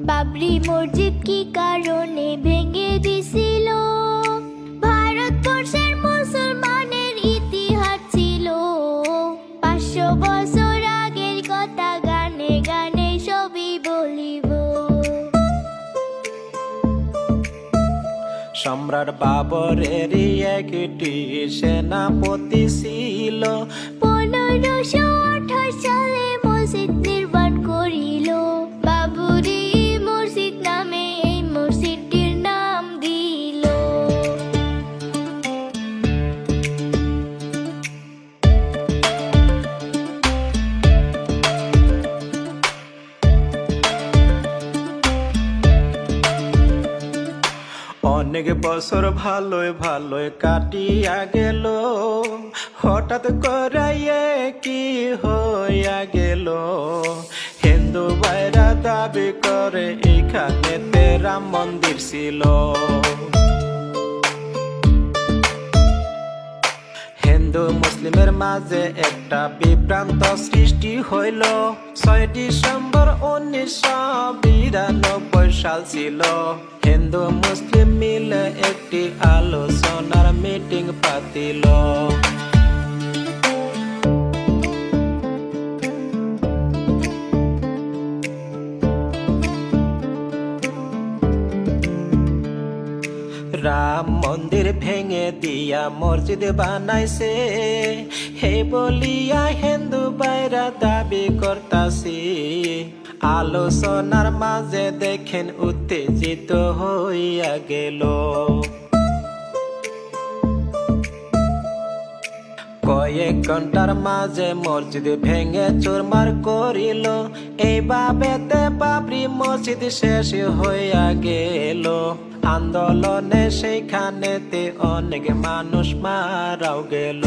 বাবরি মসজিদ কি কারণে ভেঙে দিছিল? ভারতবর্ষের মুসলমানের ইতিহাস ছিল। 500 বছর আগের কথা গানে গানে সবই বলিব। সম্রাট বাবরের একটি সেনাপতি ছিল। 1528 সালে মসজিদ নির্মাণ করিল। বাবরি মসজিদ নামে এই মসজিদটির নাম দিল। অনেক বছর ভালোই ভালোই কাটিয়া গেল, হঠাৎ করে কি হইয়া গেল। হিন্দু ভাইরা দাবি করে এখানে রাম মন্দির ছিল। হিন্দু মুসলিমের মাঝে একটা বিভ্রান্ত সৃষ্টি হইল। 6 ডিসেম্বর 1992 সাল ছিল। হিন্দু মুসলিম মিলে একটি আলোচনার মিটিং পাতিল। রাম মন্দির ভেঙে দিয়া মসজিদ বানাইছে, হে বলিয়া হিন্দু ভাইরা দাবি করতাছি। আলোচনার মাঝে দেখেন উত্তেজিত হইয়া গেল। কয়েক ঘন্টার মাঝে মসজিদ ভেঙে চুরমার করিল। এইভাবেতে বাবরি মসজিদ শেষ হইয়া গেল। আন্দোলনে সেইখানেতে অনেক মানুষ মারাও গেল।